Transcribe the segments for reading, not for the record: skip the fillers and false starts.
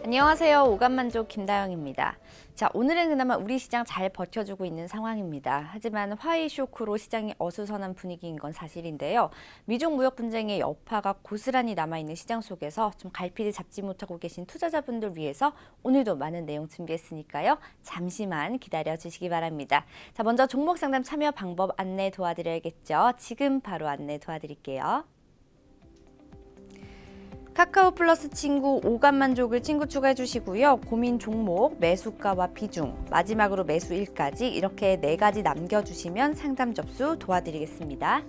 안녕하세요. 오감만족 김다영입니다. 자, 오늘은 그나마 우리 시장 잘 버텨주고 있는 상황입니다. 하지만 화웨이 쇼크로 시장이 어수선한 분위기인 건 사실인데요. 미중 무역 분쟁의 여파가 고스란히 남아있는 시장 속에서 좀 갈피를 잡지 못하고 계신 투자자분들 위해서 오늘도 많은 내용 준비했으니까요. 잠시만 기다려 주시기 바랍니다. 자, 먼저 종목 상담 참여 방법 안내 도와드려야겠죠. 지금 바로 안내 도와드릴게요. 카카오 플러스 친구 오감만족을 친구 추가해 주시고요. 고민 종목, 매수가와 비중, 마지막으로 매수일까지 이렇게 4가지 남겨주시면 상담 접수 도와드리겠습니다.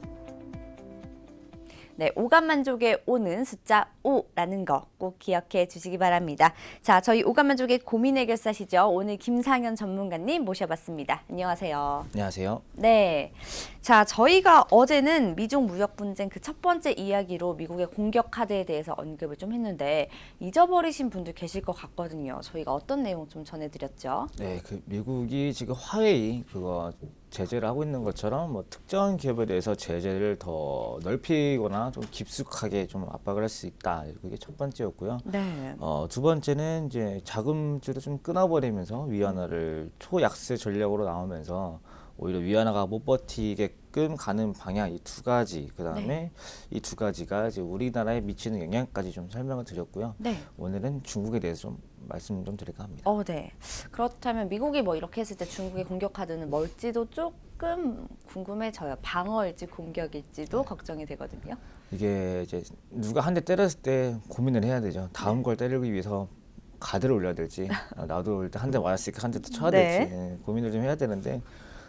네, 오감만족에 오는 숫자 5라는 거 꼭 기억해 주시기 바랍니다. 자, 저희 오감만족의 고민 해결사시죠. 오늘 김상현 전문가님 모셔봤습니다. 안녕하세요. 안녕하세요. 네. 자, 저희가 어제는 미중 무역 분쟁 그 첫 번째 이야기로 미국의 공격 카드에 대해서 언급을 좀 했는데 잊어버리신 분들 계실 것 같거든요. 저희가 어떤 내용 좀 전해드렸죠? 네, 미국이 지금 화웨이 그거 제재를 하고 있는 것처럼 뭐 특정 기업에 대해서 제재를 더 넓히거나 좀 깊숙하게 좀 압박을 할 수 있다. 그게 첫 번째였고요. 네. 두 번째는 이제 자금줄을 좀 끊어버리면서 위안화를 초약세 전략으로 나오면서 오히려 위안화가 못 버티게끔 가는 방향 이 두 가지 그다음에 네. 이 두 가지가 이제 우리나라에 미치는 영향까지 좀 설명을 드렸고요. 네. 오늘은 중국에 대해서 좀 말씀 좀 드릴까 합니다. 네. 그렇다면 미국이 뭐 이렇게 했을 때 중국의 공격 카드는 뭘지도 조금 궁금해져요. 방어일지 공격일지도 걱정이 되거든요. 이게 이제 누가 한 대 때렸을 때 고민을 해야 되죠. 다음 걸 때리기 위해서 가드를 올려야 될지, 나도 일단 한 대 맞았으니까 한 대 더 쳐야 네. 될지 고민을 좀 해야 되는데,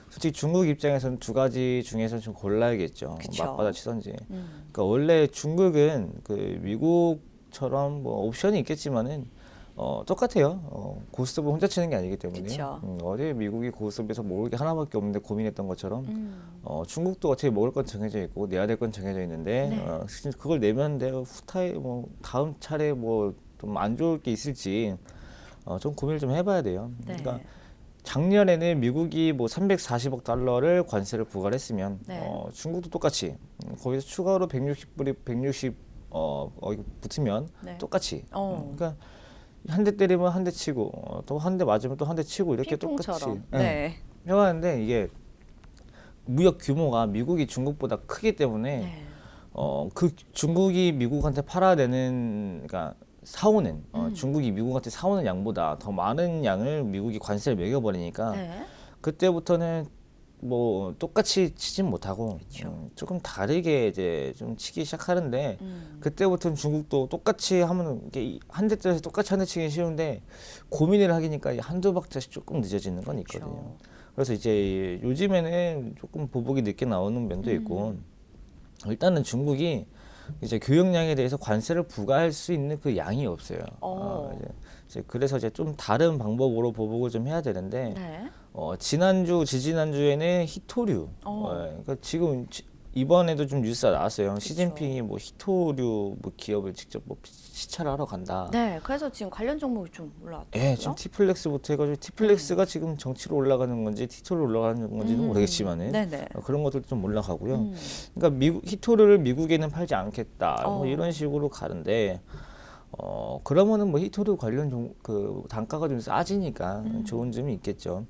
솔직히 중국 입장에서는 두 가지 중에서 좀 골라야겠죠. 그쵸. 맞받아 치던지. 그러니까 원래 중국은 그 미국처럼 뭐 옵션이 있겠지만은 똑같아요. 고스톱을 혼자 치는 게 아니기 때문에요. 그쵸. 어제 미국이 고스톱에서 먹을 게 하나밖에 없는데 고민했던 것처럼 중국도 어차피 먹을 건 정해져 있고 내야 될 건 정해져 있는데 네. 그걸 내면 내가 후타에 뭐 다음 차례 뭐 좀 안 좋을 게 있을지 좀 고민을 좀 해봐야 돼요. 네. 그러니까 작년에는 미국이 뭐 340억 달러를 관세를 부과를 했으면 네. 중국도 똑같이 거기서 추가로 160불이 160 붙으면 네. 똑같이 어. 그러니까 한 대 때리면 한 대 치고 또 한 대 맞으면 또 한 대 치고 이렇게 똑같이 핑퐁처럼. 네. 해왔는데 이게 무역 규모가 미국이 중국보다 크기 때문에 네. 그 중국이 미국한테 팔아야 되는 그러니까 사오는 중국이 미국한테 사오는 양보다 더 많은 양을 미국이 관세를 매겨버리니까 네. 그때부터는 뭐 똑같이 치진 못하고 조금 다르게 이제 좀 치기 시작하는데 그때부터는 중국도 똑같이 하면 이게 한 대 때려서 똑같이 한 대 치기 쉬운데 고민을 하기니까 한두 박자씩 조금 늦어지는 건 있거든요. 그래서 이제 요즘에는 조금 보복이 늦게 나오는 면도 있고 일단은 중국이 이제 교역량에 대해서 관세를 부과할 수 있는 그 양이 없어요. 이제 그래서 이제 좀 다른 방법으로 보복을 좀 해야 되는데 네. 지난주, 지지난주에는 히토류. 그러니까 지금 이번에도 좀 뉴스가 나왔어요. 시진핑이 뭐 히토류 뭐 기업을 직접 뭐 시찰을 하러 간다. 네. 그래서 지금 관련 종목이 좀 올라왔더라고요. 예, 지금 티플렉스부터 해가지고 티플렉스가 지금 정치로 올라가는 건지 티토로 올라가는 건지는 모르겠지만은 네네. 그런 것들도 좀 올라가고요. 그러니까 히토류를 미국에는 팔지 않겠다. 뭐 이런 식으로 가는데 그러면은 뭐 히토류 관련 그 단가가 좀 싸지니까 좋은 점이 있겠죠.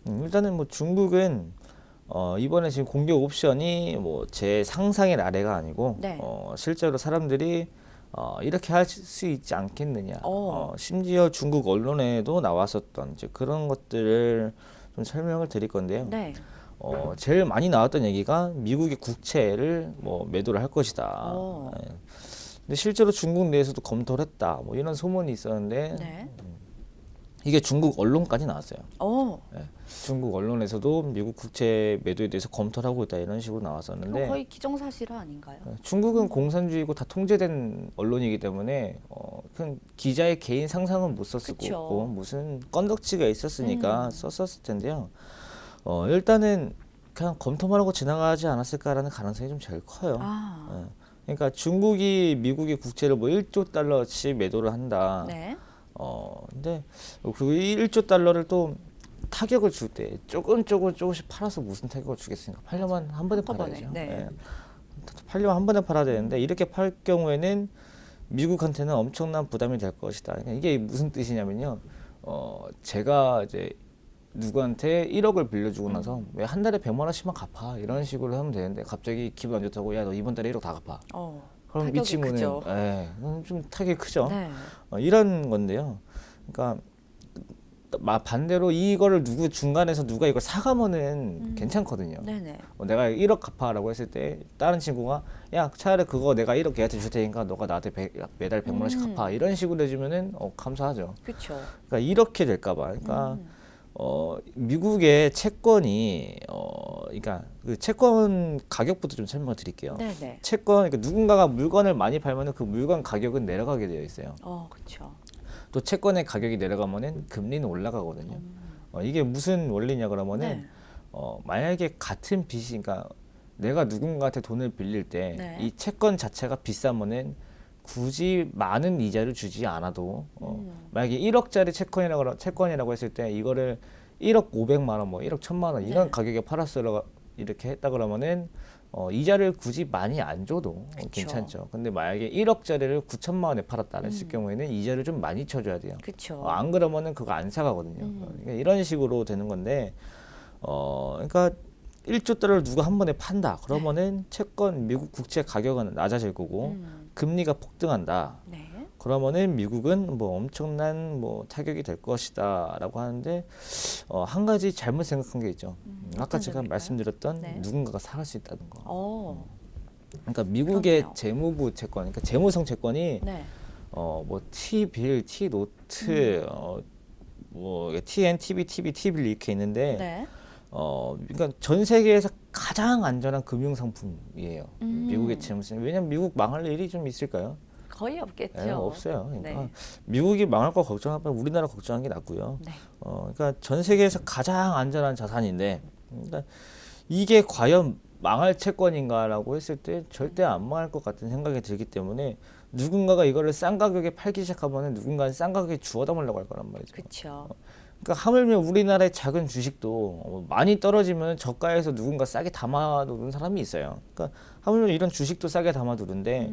일단은 뭐 중국은 이번에 지금 공격 옵션이 뭐 제 상상의 나래가 아니고 네. 실제로 사람들이 이렇게 할 수 있지 않겠느냐. 심지어 중국 언론에도 나왔었던 이제 그런 것들을 좀 설명을 드릴 건데요. 네. 제일 많이 나왔던 얘기가 미국의 국채를 뭐 매도를 할 것이다. 근데 실제로 중국 내에서도 검토를 했다. 뭐 이런 소문이 있었는데 네. 이게 중국 언론까지 나왔어요. 오. 중국 언론에서도 미국 국채 매도에 대해서 검토를 하고 있다 이런 식으로 그럼 나왔었는데 거의 기정사실화 아닌가요? 중국은 공산주의고 다 통제된 언론이기 때문에 그냥 기자의 개인 상상은 못 썼을 그쵸. 거고 무슨 건덕지가 있었으니까 썼었을 텐데요. 일단은 그냥 검토만 하고 지나가지 않았을까라는 가능성이 좀 제일 커요. 그러니까 중국이 미국의 국채를 뭐 1조 달러씩 매도를 한다. 네. 근데 그 1조 달러를 또 타격을 줄 때 조금씩 팔아서 무슨 타격을 주겠습니까? 팔려면 한 번에 팔아야죠. 네. 팔려면 한 번에 팔아야 되는데 이렇게 팔 경우에는 미국한테는 엄청난 부담이 될 것이다. 그러니까 이게 무슨 뜻이냐면요. 제가 이제 누구한테 1억을 빌려주고 나서 왜 한 달에 100만 원씩만 갚아 이런 식으로 하면 되는데 갑자기 기분 안 좋다고 야 너 이번 달에 1억 다 갚아. 그럼 이 타격이 친구는 크죠. 좀 타격이 크죠. 네. 이런 건데요. 그러니까 반대로 이거를 중간에서 누가 이걸 사가면은 괜찮거든요. 네네. 내가 1억 갚아라고 했을 때 다른 친구가 야 차라리 그거 내가 1억 걔한테 줄 테니까 너가 나한테 매달 100만 원씩 갚아 이런 식으로 해주면은 감사하죠. 그렇죠. 그러니까 이렇게 될까봐. 그러니까 미국의 채권이 그러니까 그 채권 가격부터 좀 설명을 드릴게요. 네네. 채권 그러니까 누군가가 물건을 많이 팔면은 그 물건 가격은 내려가게 되어 있어요. 그렇죠. 또 채권의 가격이 내려가면은 금리는 올라가거든요. 이게 무슨 원리냐 그러면은 네. 만약에 같은 빚이 그러니까 내가 누군가한테 돈을 빌릴 때 네. 이 채권 자체가 비싸면은 굳이 많은 이자를 주지 않아도 만약에 1억짜리 채권이라고 했을 때 이거를 1억 500만 원, 뭐 1억 1000만 원 이런 네. 가격에 팔았어 이렇게 했다 그러면은 이자를 굳이 많이 안 줘도 그쵸. 괜찮죠. 근데 만약에 1억짜리를 9천만 원에 팔았다 했을 경우에는 이자를 좀 많이 쳐줘야 돼요. 그렇죠. 안 그러면은 그거 안 사가거든요. 그러니까 이런 식으로 되는 건데, 그러니까 1조 달러를 누가 한 번에 판다. 그러면은 채권 미국 국채 가격은 낮아질 거고 금리가 폭등한다. 네. 그러면은 미국은 뭐 엄청난 뭐 타격이 될 것이다라고 하는데 한 가지 잘못 생각한 게 있죠. 아까 어떤 제가 점일까요? 말씀드렸던 네. 누군가가 사갈 수 있다는 거. 음. 그러니까 미국의 그렇네요. 재무부 채권, 그러니까 재무성 채권이 네. 뭐 T빌, T노트, 뭐 TN, TB, T빌 이렇게 있는데 네. 그러니까 전 세계에서 가장 안전한 금융 상품이에요. 음. 미국의 재무성. 왜냐면 미국 망할 일이 좀 있을까요? 거의 없겠죠. 없어요. 그러니까 네. 미국이 망할 거 걱정하면 우리나라 걱정하는 게 낫고요. 네. 그러니까 전 세계에서 가장 안전한 자산인데, 그러니까 이게 과연 망할 채권인가라고 했을 때 절대 안 망할 것 같은 생각이 들기 때문에 누군가가 이거를 싼 가격에 팔기 시작하면 누군가는 싼 가격에 주워 담으려고 할 거란 말이죠. 그렇죠. 그러니까 하물며 우리나라의 작은 주식도 많이 떨어지면 저가에서 누군가 싸게 담아두는 사람이 있어요. 그러니까 하물며 이런 주식도 싸게 담아두는데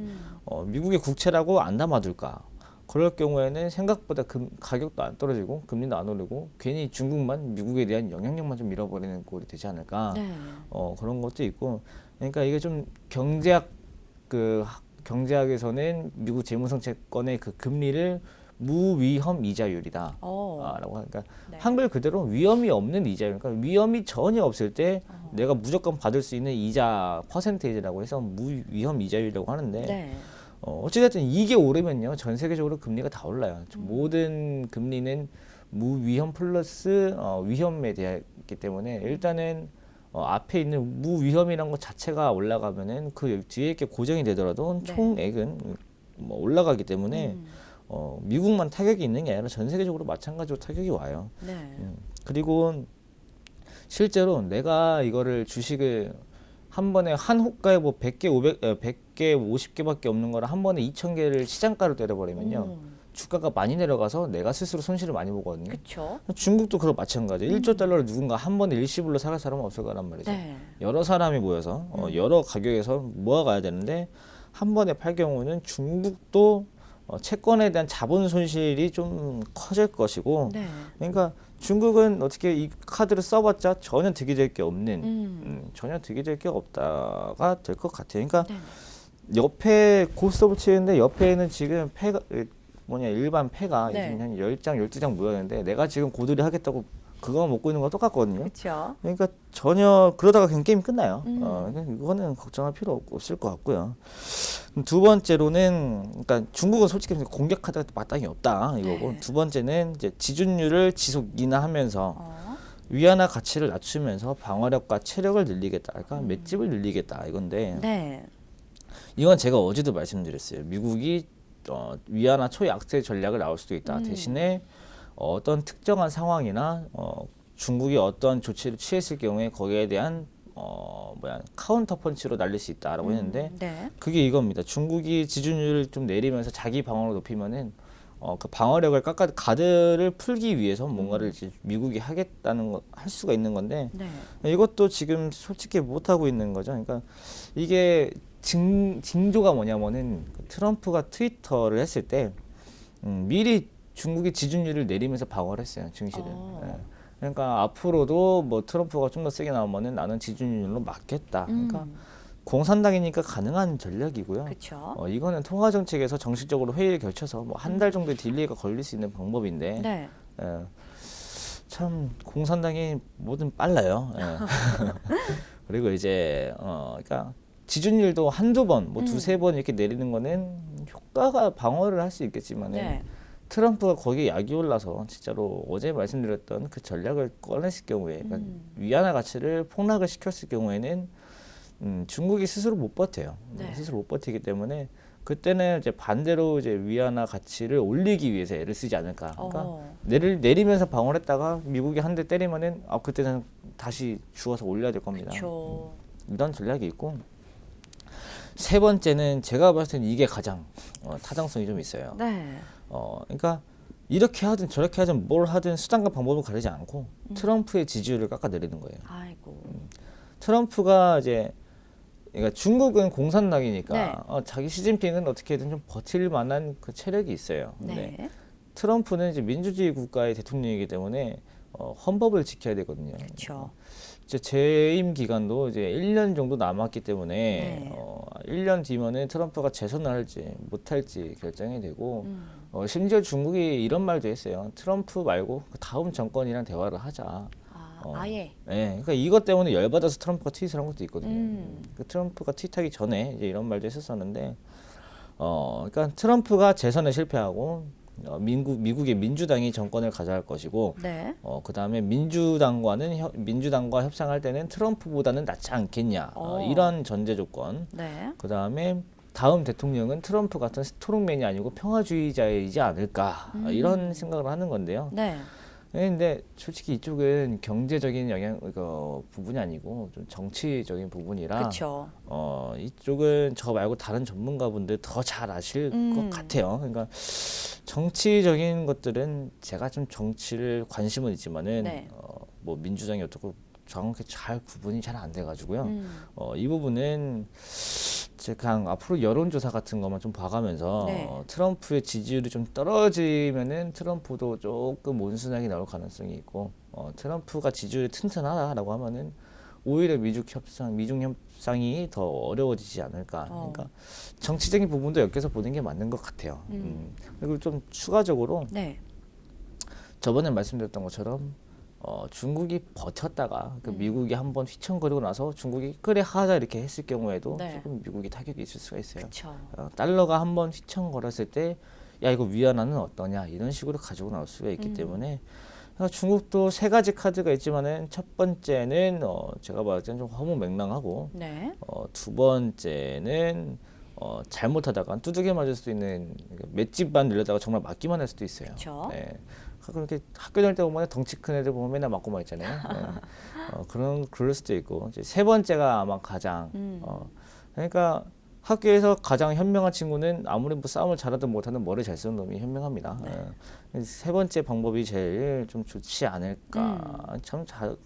미국의 국채라고 안 담아둘까? 그럴 경우에는 생각보다 가격도 안 떨어지고 금리도 안 오르고 괜히 중국만 미국에 대한 영향력만 좀 잃어버리는 꼴이 되지 않을까? 네. 그런 것도 있고. 그러니까 이게 좀 경제학에서는 미국 재무성 채권의 그 금리를 무위험 이자율이다. 라고 하니까 네. 한글 그대로 위험이 없는 이자율. 그러니까 위험이 전혀 없을 때 내가 무조건 받을 수 있는 이자 퍼센테이지라고 해서 무위험 이자율이라고 하는데 네. 어찌됐든 이게 오르면요 전 세계적으로 금리가 다 올라요. 모든 금리는 무위험 플러스 위험에 대하기 때문에 일단은 앞에 있는 무위험이라는 것 자체가 올라가면은 그 뒤에 이렇게 고정이 되더라도 네. 총액은 뭐 올라가기 때문에 미국만 타격이 있는 게 아니라 전 세계적으로 마찬가지로 타격이 와요. 네. 그리고 실제로 내가 이거를 주식을 한 번에 한 호가에 뭐 100개, 100개, 50개밖에 없는 거를 한 번에 2,000개를 시장가로 때려버리면요. 주가가 많이 내려가서 내가 스스로 손실을 많이 보거든요. 그렇죠. 중국도 그런 마찬가지예요. 1조 달러를 누군가 한 번에 일시불로 사갈 사람은 없을 거란 말이죠. 네. 여러 사람이 모여서 여러 가격에서 모아가야 되는데 한 번에 팔 경우는 중국도 채권에 대한 자본 손실이 좀 커질 것이고 네. 그러니까 중국은 어떻게 이 카드를 써봤자 전혀 득이 될 게 없는 전혀 득이 될 게 없다가 될 것 같아요. 그러니까 네. 옆에 고스톱을 치는데 옆에는 지금 일반 패가 네. 지금 한 10장, 12장 모였는데 내가 지금 고들이 하겠다고 그거만 먹고 있는 거 똑같거든요. 그렇죠. 그러니까 전혀 그러다가 그냥 게임이 끝나요. 그러니까 이거는 걱정할 필요 없을 것 같고요. 두 번째로는 그러니까 중국은 솔직히 공격 카드가 마땅히 없다 이거고 네. 두 번째는 이제 지준율을 지속 인하하면서 어. 위안화 가치를 낮추면서 방어력과 체력을 늘리겠다. 그러니까 맷집을 늘리겠다 이건데 네. 이건 제가 어제도 말씀드렸어요. 미국이 위안화 초약세 전략을 나올 수도 있다. 대신에 어떤 특정한 상황이나 중국이 어떤 조치를 취했을 경우에 거기에 대한 카운터 펀치로 날릴 수 있다라고 했는데 네. 그게 이겁니다. 중국이 지준율을 좀 내리면서 자기 방어를 높이면은 그 방어력을 가드를 풀기 위해서 뭔가를 이제 미국이 하겠다는 할 수가 있는 건데 네. 이것도 지금 솔직히 못 하고 있는 거죠. 그러니까 이게 징조가 뭐냐면은 트럼프가 트위터를 했을 때 미리 중국이 지준율을 내리면서 방어를 했어요, 증시를. 예. 그러니까 앞으로도 뭐 트럼프가 좀 더 세게 나오면은 나는 지준율로 막겠다. 그러니까 공산당이니까 가능한 전략이고요. 그렇죠. 이거는 통화 정책에서 정식적으로 회의를 결쳐서 뭐 한 달 정도의 딜레이가 걸릴 수 있는 방법인데 네. 예. 참 공산당이 뭐든 빨라요. 예. 그리고 이제 그러니까 지준율도 한두 번, 뭐 두세 번 이렇게 내리는 거는 효과가 방어를 할 수 있겠지만은 네. 트럼프가 거기에 약이 올라서 진짜로 어제 말씀드렸던 그 전략을 꺼냈을 경우에 그러니까 위안화 가치를 폭락을 시켰을 경우에는 중국이 스스로 못 버텨요. 네. 스스로 못 버티기 때문에 그때는 이제 반대로 이제 위안화 가치를 올리기 위해서 애를 쓰지 않을까. 그러니까 내리면서 방어를 했다가 미국이 한 대 때리면은 그때는 다시 죽어서 올려야 될 겁니다. 그렇죠. 이런 전략이 있고 세 번째는 제가 봤을 때는 이게 가장 타당성이 좀 있어요. 네. 그러니까 이렇게 하든 저렇게 하든 뭘 하든 수단과 방법을 가리지 않고 트럼프의 지지율을 깎아내리는 거예요. 아이고. 트럼프가 이제 그러니까 중국은 공산당이니까 네. 자기 시진핑은 어떻게든 좀 버틸 만한 그 체력이 있어요. 근데 네. 트럼프는 이제 민주주의 국가의 대통령이기 때문에 헌법을 지켜야 되거든요. 그렇죠. 이제 재임 기간도 이제 1년 정도 남았기 때문에 네. 1년 뒤면은 트럼프가 재선을 할지 못할지 결정이 되고 심지어 중국이 이런 말도 했어요. 트럼프 말고 그 다음 정권이랑 대화를 하자. 아예. 네, 그러니까 이것 때문에 열받아서 트럼프가 트윗을 한 것도 있거든요. 그 트럼프가 트윗하기 전에 이제 이런 말도 했었었는데, 그러니까 트럼프가 재선에 실패하고 미국의 민주당이 정권을 가져갈 것이고, 네. 그 다음에 민주당과 협상할 때는 트럼프보다는 낫지 않겠냐 이런 전제 조건. 네. 그 다음에 다음 대통령은 트럼프 같은 스트롱맨이 아니고 평화주의자이지 않을까 이런 생각을 하는 건데요. 네. 근데 솔직히 이쪽은 경제적인 부분이 아니고 좀 정치적인 부분이라 그렇죠. 이쪽은 저 말고 다른 전문가분들 더 잘 아실 것 같아요. 그러니까 정치적인 것들은 제가 좀 정치를 관심은 있지만은 네. 뭐 민주당이 어떻고 정확히 잘 구분이 잘 안 돼가지고요. 이 부분은 제가 그냥 앞으로 여론조사 같은 것만 좀 봐가면서 네. 트럼프의 지지율이 좀 떨어지면은 트럼프도 조금 온순하게 나올 가능성이 있고 트럼프가 지지율이 튼튼하다라고 하면은 오히려 미중 협상이 더 어려워지지 않을까. 그러니까 정치적인 부분도 엮여서 보는 게 맞는 것 같아요. 그리고 좀 추가적으로 네. 저번에 말씀드렸던 것처럼 중국이 버텼다가 그 미국이 한번 휘청거리고 나서 중국이 그래 하자 이렇게 했을 경우에도 네. 조금 미국이 타격이 있을 수가 있어요. 그렇죠. 달러가 한번 휘청거렸을 때 야 이거 위안화는 어떠냐 이런 식으로 가지고 나올 수가 있기 때문에 중국도 세 가지 카드가 있지만은 첫 번째는 제가 봤을 때는 좀 허무맹랑하고 네. 두 번째는 잘못하다가 두들겨 맞을 수도 있는 맷집만 늘려다가 정말 맞기만 할 수도 있어요. 그쵸. 네. 그렇게 학교 다닐 때 보면 덩치 큰 애들 보면 맨날 맞고만 있잖아요. 네. 그럴 수도 있고 이제 세 번째가 아마 가장 그러니까 학교에서 가장 현명한 친구는 아무리 뭐 싸움을 잘하든 못하든 머리 잘 쓰는 놈이 현명합니다. 네. 세 번째 방법이 제일 좀 좋지 않을까,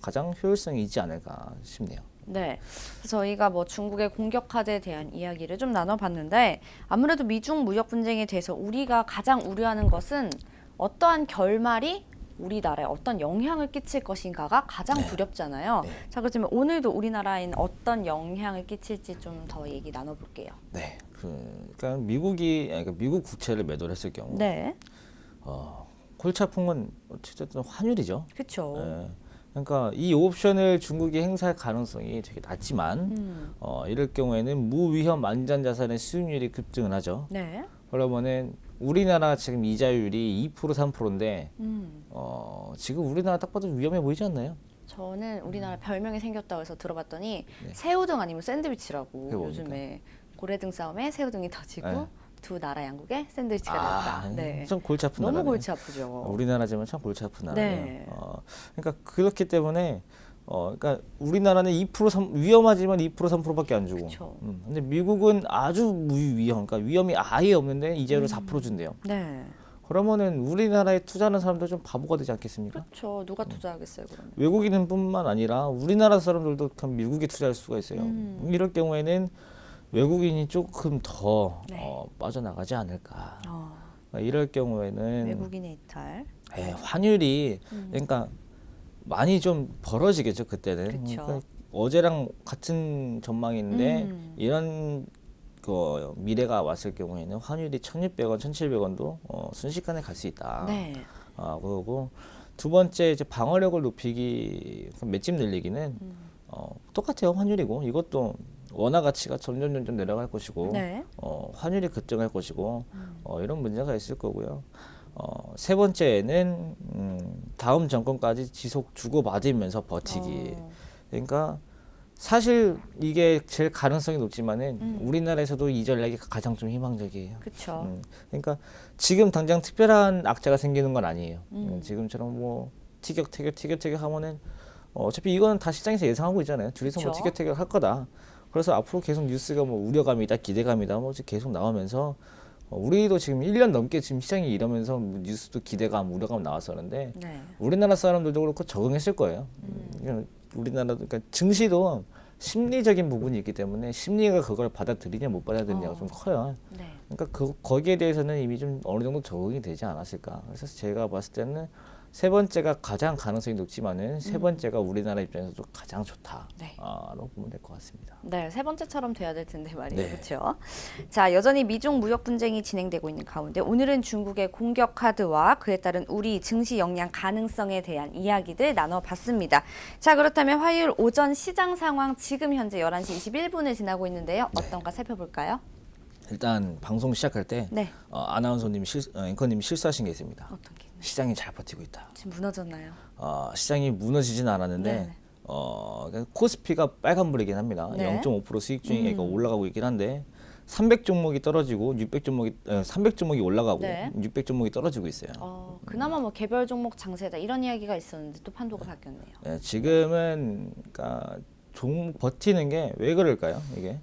가장 효율성이 있지 않을까 싶네요. 네. 그래서 저희가 뭐 중국의 공격 카드에 대한 이야기를 좀 나눠봤는데 아무래도 미중 무역 분쟁에 대해서 우리가 가장 우려하는 것은 어떠한 결말이 우리나라에 어떤 영향을 끼칠 것인가가 가장 두렵잖아요. 네. 자, 그렇지만 오늘도 우리나라에 어떤 영향을 끼칠지 좀 더 얘기 나눠볼게요. 네. 그러니까 미국 국채를 매도를 했을 경우, 네. 골치 아픈 건 어쨌든 환율이죠. 그렇죠. 예. 그러니까 이 옵션을 중국이 행사할 가능성이 되게 낮지만 이럴 경우에는 무위험 안전자산의 수익률이 급등을 하죠. 네. 그러면은 우리나라 지금 이자율이 2% 3%인데 지금 우리나라 딱 봐도 위험해 보이지 않나요? 저는 우리나라 별명이 생겼다고 해서 들어봤더니 네. 새우등 아니면 샌드위치라고 그게 뭡니까? 요즘에 고래등 싸움에 새우등이 터지고 네. 두 나라 양국에 샌드위치가 됐다. 네. 좀 골치 아픈 너무 나라네. 골치 아프죠. 우리나라지만 참 골치 아픈 나라예요. 네. 그러니까 그렇기 때문에 그러니까 우리나라는 2% 위험하지만 2% 3%밖에 안 주고. 그쵸. 근데 미국은 아주 무위험, 그러니까 위험이 아예 없는데 이자율을 4% 준대요. 네. 그러면은 우리나라에 투자하는 사람들 좀 바보가 되지 않겠습니까? 그렇죠. 누가 투자하겠어요, 그러면? 외국인뿐만 아니라 우리나라 사람들도 그냥 미국에 투자할 수가 있어요. 이럴 경우에는 외국인이 조금 더 네. 빠져나가지 않을까. 어, 이럴 경우에는 외국인의 이탈. 환율이 그러니까 많이 좀 벌어지겠죠 그때는. 그쵸. 그러니까 어제랑 같은 전망인데 이런 그 미래가 왔을 경우에는 환율이 1,600원, 1,700원도 순식간에 갈 수 있다. 네. 그러고 두 번째 이제 방어력을 높이기 맷집 늘리기는 똑같아요 환율이고 이것도 원화 가치가 점점 내려갈 것이고 네. 환율이 급등할 것이고 이런 문제가 있을 거고요. 세 번째는 다음 정권까지 지속 주고받으면서 버티기. 그러니까 사실 이게 제일 가능성이 높지만은 우리나라에서도 이 전략이 가장 좀 희망적이에요. 그렇죠. 그러니까 지금 당장 특별한 악재가 생기는 건 아니에요. 지금처럼 뭐 티격태격 하면은 어차피 이거는 다 시장에서 예상하고 있잖아요. 둘이서 뭐 그쵸. 티격태격 할 거다. 그래서 앞으로 계속 뉴스가 뭐 우려감이다, 기대감이다, 뭐 계속 나오면서 우리도 지금 1년 넘게 지금 시장이 이러면서 뭐 뉴스도 기대감, 우려감 나왔었는데 네. 우리나라 사람들도 그렇고 적응했을 거예요. 우리나라도 그러니까 증시도 심리적인 부분이 있기 때문에 심리가 그걸 받아들이냐 못 받아들이냐가 좀 커요. 네. 그러니까 거기에 대해서는 이미 좀 어느 정도 적응이 되지 않았을까. 그래서 제가 봤을 때는 세 번째가 가장 가능성이 높지만은 세 번째가 우리나라 입장에서도 가장 좋다. 네. 라고 보면 될 것 같습니다. 네, 세 번째처럼 돼야 될 텐데 말이에요. 네. 그렇죠? 자, 여전히 미중 무역 분쟁이 진행되고 있는 가운데 오늘은 중국의 공격 카드와 그에 따른 우리 증시 역량 가능성에 대한 이야기들 나눠봤습니다. 자, 그렇다면 화요일 오전 시장 상황 지금 현재 11시 21분을 지나고 있는데요. 어떤가 살펴볼까요? 일단 방송 시작할 때 네. 아나운서님, 앵커님이 실수하신 게 있습니다. 어떤 게 있나요? 시장이 잘 버티고 있다. 지금 무너졌나요? 시장이 무너지진 않았는데 네네. 그러니까 코스피가 빨간불이긴 합니다. 네. 0.5% 수익 중에 올라가고 있긴 한데 300 종목이 떨어지고 300 종목이 올라가고 네. 600 종목이 떨어지고 있어요. 그나마 뭐 개별 종목 장세다 이런 이야기가 있었는데 또 판도가 바뀌었네요. 네, 지금은 그러니까 버티는 게 왜 그럴까요? 이게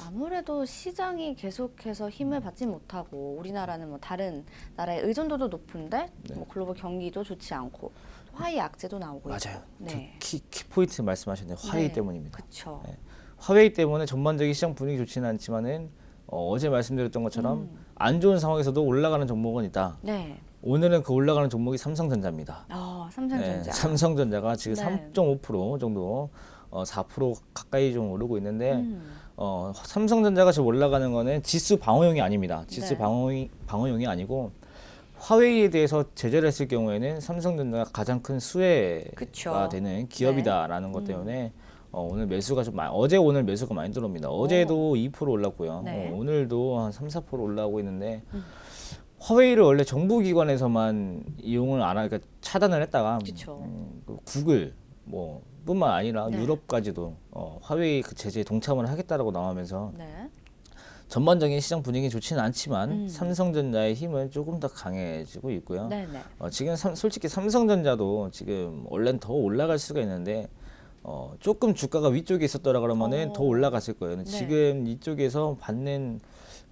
아무래도 시장이 계속해서 힘을 받지 못하고 우리나라는 뭐 다른 나라의 의존도도 높은데 뭐 글로벌 경기도 좋지 않고 화이 악재도 나오고 맞아요. 있고. 네. 키 포인트 말씀하셨네요. 화웨이 네. 때문입니다. 그렇죠. 네. 화웨이 때문에 전반적인 시장 분위기 좋지는 않지만은 어제 말씀드렸던 것처럼 안 좋은 상황에서도 올라가는 종목은 있다. 네. 오늘은 그 올라가는 종목이 삼성전자입니다. 삼성전자. 네, 삼성전자가 지금 네. 3.5% 정도 4% 가까이 좀 오르고 있는데 삼성전자가 지금 올라가는 거는 지수 방어용이 아닙니다. 지수 네. 방어용이 아니고 화웨이에 대해서 제재를 했을 경우에는 삼성전자가 가장 큰 수혜가 그쵸. 되는 기업이다라는 것 때문에 오늘 매수가 좀 어제 오늘 매수가 많이 들어옵니다. 어제도 2% 올랐고요. 네. 오늘도 한 3, 4% 올라오고 있는데 화웨이를 원래 정부 기관에서만 이용을 안 하니까 차단을 했다가 그쵸. 그 구글 뭐 뿐만 아니라 네. 유럽까지도 화웨이 그 제재에 동참을 하겠다라고 나오면서 네. 전반적인 시장 분위기 좋지는 않지만 삼성전자의 힘은 조금 더 강해지고 있고요. 네네. 지금 솔직히 삼성전자도 지금 원래는 더 올라갈 수가 있는데 조금 주가가 위쪽에 있었더라 그러면은 더 올라갔을 거예요. 네. 지금 이쪽에서 받는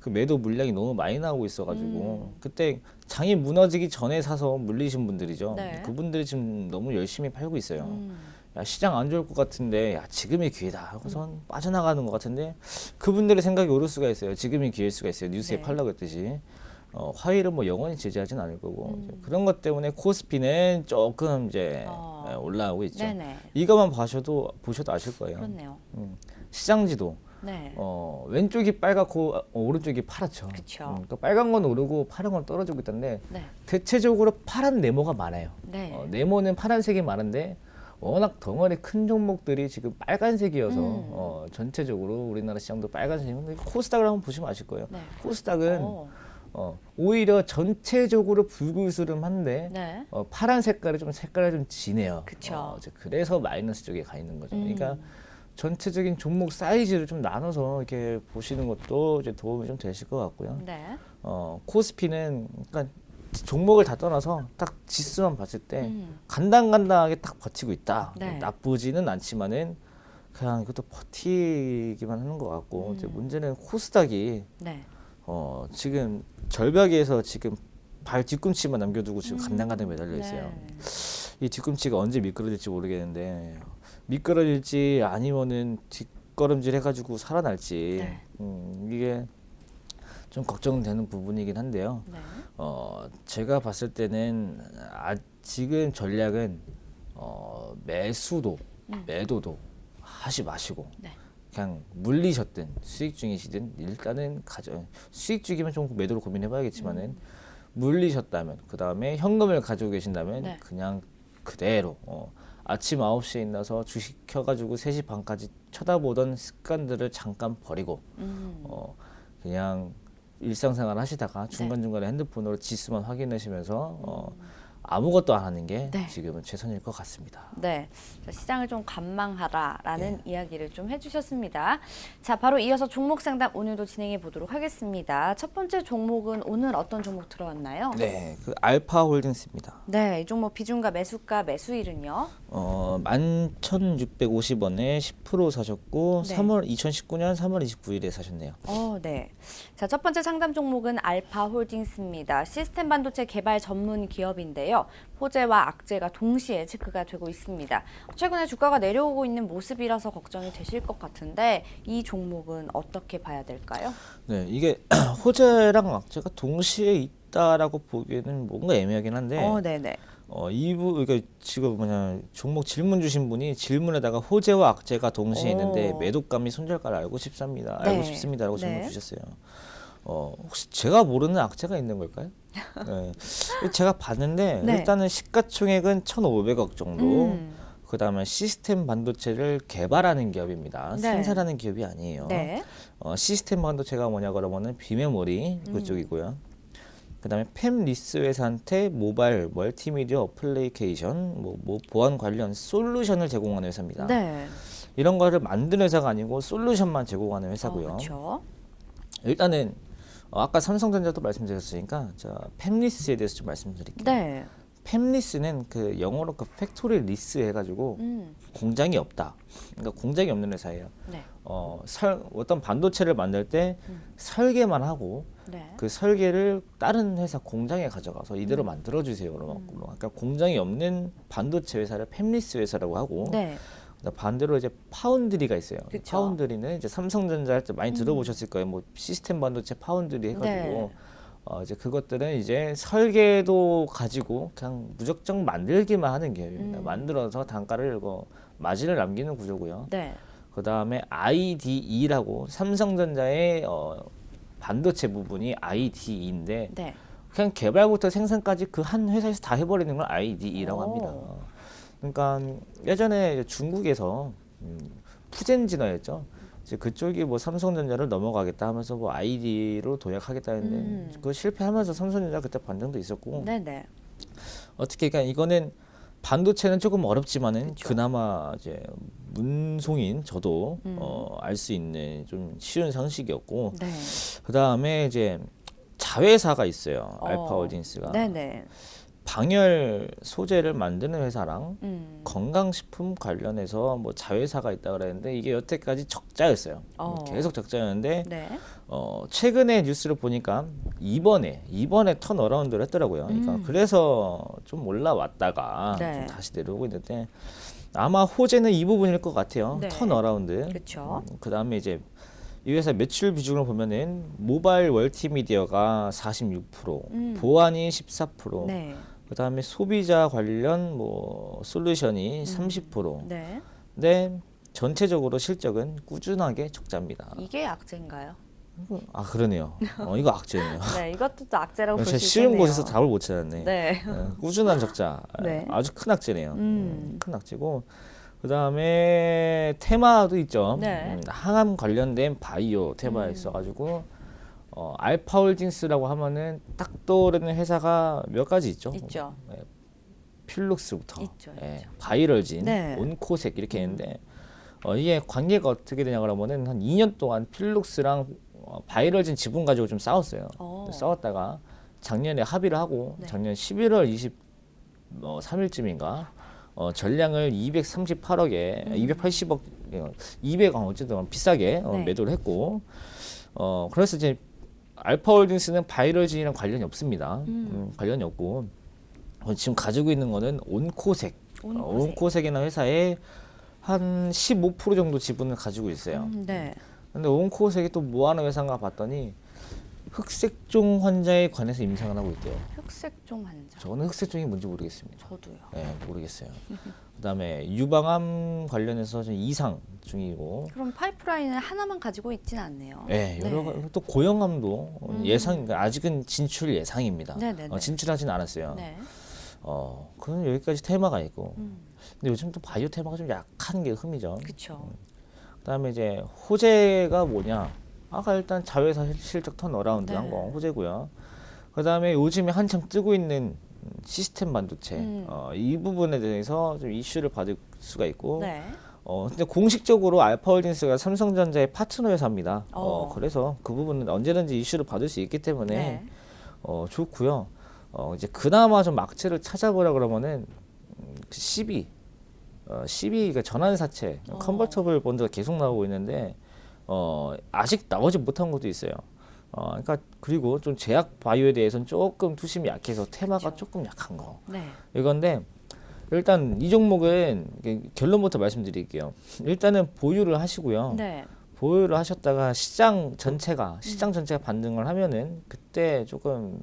그 매도 물량이 너무 많이 나오고 있어가지고 그때 장이 무너지기 전에 사서 물리신 분들이죠. 네. 그분들이 지금 너무 열심히 팔고 있어요. 야, 시장 안 좋을 것 같은데 야, 지금이 기회다 하고선 빠져나가는 것 같은데 그분들의 생각이 오를 수가 있어요. 지금이 기회일 수가 있어요. 뉴스에 네. 팔라고 했듯이 화일은 뭐 영원히 제재하진 않을 거고 이제 그런 것 때문에 코스피는 조금 이제 올라오고 있죠. 네네. 이것만 보셔도 아실 거예요. 그렇네요. 시장지도 네. 왼쪽이 빨갛고 오른쪽이 파랗죠. 그쵸. 그러니까 빨간 건 오르고 파란 건 떨어지고 있던데 네. 대체적으로 파란 네모가 많아요. 네. 네모는 파란색이 많은데 워낙 덩어리 큰 종목들이 지금 빨간색이어서 전체적으로 우리나라 시장도 빨간색인데 코스닥을 한번 보시면 아실 거예요. 네. 코스닥은 오히려 전체적으로 불그스름한데 네. 파란 색깔이 좀 진해요. 그쵸. 이제 그래서 마이너스 쪽에 가 있는 거죠. 그러니까 전체적인 종목 사이즈를 좀 나눠서 이렇게 보시는 것도 이제 도움이 좀 되실 것 같고요. 네. 코스피는 그러니까 종목을 다 떠나서 딱 지수만 봤을 때 간당간당하게 딱 버티고 있다. 네. 나쁘지는 않지만은 그냥 이것도 버티기만 하는 것 같고 이제 문제는 코스닥이 네. 지금 절벽에서 지금 발 뒤꿈치만 남겨두고 지금 간당간당 매달려 있어요. 네. 이 뒤꿈치가 언제 미끄러질지 모르겠는데 미끄러질지 아니면은 뒷걸음질 해가지고 살아날지 네. 이게 좀 걱정되는 부분이긴 한데요. 네. 제가 봤을 때는 지금 전략은 매수도 매도도 하지 마시고 네. 그냥 물리셨든 수익 중이시든 일단은 수익 중이면 좀 매도를 고민해봐야겠지만은 물리셨다면 그 다음에 현금을 가지고 계신다면 네. 그냥 그대로 아침 9시에 일어나서 주식 켜가지고 3시 반까지 쳐다보던 습관들을 잠깐 버리고 그냥 일상생활 하시다가 중간중간에 핸드폰으로 지수만 확인하시면서 아무것도 안 하는 게 네. 지금은 최선일 것 같습니다. 네, 자, 시장을 좀 관망하라라는 이야기를 좀 해주셨습니다. 자, 바로 이어서 종목 상담 오늘도 진행해 보도록 하겠습니다. 첫 번째 종목은 오늘 어떤 종목 들어왔나요? 네, 그 알파홀딩스입니다. 네, 이 종목 비중과 매수가 매수일은요? 11,650원에 10% 사셨고 네. 2019년 3월 29일에 사셨네요. 네. 자, 첫 번째 상담 종목은 알파홀딩스입니다. 시스템 반도체 개발 전문 기업인데요. 호재와 악재가 동시에 체크가 되고 있습니다. 최근에 주가가 내려오고 있는 모습이라서 걱정이 되실 것 같은데 이 종목은 어떻게 봐야 될까요? 네, 이게 호재랑 악재가 동시에 있다라고 보기에는 뭔가 애매하긴 한데 네네. 그러니까 지금 종목 질문 주신 분이 질문에다가 호재와 악재가 동시에 있는데 매도감이 손절가를 알고 싶습니다. 네. 알고 싶습니다라고 질문 네. 주셨어요. 혹시 제가 모르는 악재가 있는 걸까요? 네. 제가 봤는데 네. 일단은 시가총액은 1,500억 정도. 그다음에 시스템 반도체를 개발하는 기업입니다. 네. 생산하는 기업이 아니에요. 네. 시스템 반도체가 뭐냐 그러면은 비메모리 그쪽이고요. 그다음에 팹리스 회사한테 모바일 멀티미디어 어플리케이션 뭐 보안 관련 솔루션을 제공하는 회사입니다. 네. 이런 거를 만드는 회사가 아니고 솔루션만 제공하는 회사고요. 그렇죠. 일단은 아까 삼성전자도 말씀드렸으니까 팹리스에 대해서 좀 말씀드릴게요. 네. 팹리스는 그 영어로 그 팩토리 리스 해가지고 공장이 없다. 그러니까 공장이 없는 회사예요. 네. 어떤 반도체를 만들 때 설계만 하고 네. 그 설계를 다른 회사 공장에 가져가서 이대로 만들어 주세요. 그러니까 공장이 없는 반도체 회사를 팹리스 회사라고 하고 네. 반대로 이제 파운드리가 있어요. 그쵸. 파운드리는 이제 삼성전자 할 때 많이 들어보셨을 거예요. 뭐 시스템 반도체 파운드리 해가지고 네. 이제 그것들은 이제 설계도 가지고 그냥 무작정 만들기만 하는 기업입니다. 만들어서 단가를 마진을 남기는 구조고요. 네. 그 다음에 IDE라고 삼성전자의 반도체 부분이 IDE인데 네. 그냥 개발부터 생산까지 그 한 회사에서 다 해버리는 걸 IDE라고 합니다. 그러니까 예전에 중국에서 푸젠진화였죠. 이제 그쪽이 뭐 삼성전자를 넘어가겠다 하면서 뭐 ID로 도약하겠다 했는데 그거 실패하면서 삼성전자 그때 반등도 있었고 네네. 어떻게 그러니까 이거는 반도체는 조금 어렵지만은 그쵸. 그나마 이제 문송인 저도 알 수 있는 좀 쉬운 상식이었고 네. 그 다음에 이제 자회사가 있어요. 알파홀딩스가 네네. 방열 소재를 만드는 회사랑 건강식품 관련해서 뭐 자회사가 있다 그랬는데 이게 여태까지 적자였어요. 계속 적자였는데 네. 최근에 뉴스를 보니까 이번에 턴어라운드를 했더라고요. 그러니까 그래서 좀 올라왔다가 네. 좀 다시 내려오고 있는데 아마 호재는 이 부분일 것 같아요. 네. 턴어라운드. 그렇죠. 그다음에 이제 이 회사 매출 비중을 보면은 모바일 멀티미디어가 46%, 보안이 14%, 네. 그다음에 소비자 관련 뭐 솔루션이 30%. 네. 근데 전체적으로 실적은 꾸준하게 적자입니다. 이게 악재인가요? 그러네요. 이거 악재네요. 네, 이것도 또 악재라고 볼 제가 수 쉬운 있겠네요. 곳에서 답을 못 찾았네. 네. 꾸준한 적자. 네. 아주 큰 악재네요. 큰 악재고. 그다음에 테마도 있죠. 네. 항암 관련된 바이오 테마에 있어가지고 알파홀딩스라고 하면은 딱 떠오르는 회사가 몇 가지 있죠. 있죠. 필룩스부터 있죠. 바이럴진, 네. 온코색 이렇게 있는데 이게 관계가 어떻게 되냐 그러면은 한 2년 동안 필룩스랑 바이럴진 지분 가지고 좀 싸웠어요. 싸웠다가 작년에 합의를 하고 네. 작년 11월 23일쯤인가 전량을 238억에 280억 200억 어쨌든 비싸게 네. 매도를 했고 그래서 이제 알파홀딩스는 바이러진이랑 관련이 없습니다. 관련이 없고 지금 가지고 있는 거는 온코색. 온코색이라는 회사에 한 15% 정도 지분을 가지고 있어요. 네. 근데 온코색이 또 뭐 하는 회사인가 봤더니 흑색종 환자에 관해서 임상을 하고 있대요. 흑색종 환자. 저는 흑색종이 뭔지 모르겠습니다. 저도요. 네, 모르겠어요. 그다음에 유방암 관련해서 좀 이상 중이고. 그럼 파이프라인을 하나만 가지고 있지는 않네요. 네, 여러 가지 또 고형암도 예상, 그러니까 아직은 진출 예상입니다. 네네네. 진출하진 않았어요. 네. 그건 여기까지 테마가 있고. 근데 요즘 또 바이오 테마가 좀 약한 게 흠이죠. 그렇죠. 그다음에 이제 호재가 뭐냐? 아까 일단 자회사 실적 턴어라운드 한 네. 거 호재고요. 그다음에 요즘에 한참 뜨고 있는 시스템 반도체 이 부분에 대해서 좀 이슈를 받을 수가 있고. 네. 근데 공식적으로 알파홀딩스가 삼성전자의 파트너 회사입니다. 그래서 그 부분은 언제든지 이슈를 받을 수 있기 때문에 네. 좋고요. 이제 그나마 좀 막체를 찾아보라 그러면은 CB, CB가 전환사채, 컨버터블 본드가 계속 나오고 있는데 아직 나오지 못한 것도 있어요. 그러니까 그리고 좀 제약 바이오에 대해서는 조금 투심이 약해서 테마가 그렇죠. 조금 약한 거. 네. 이건데 일단 이 종목은 결론부터 말씀드릴게요. 일단은 보유를 하시고요. 네. 보유를 하셨다가 시장 전체가 반등을 하면은 그때 조금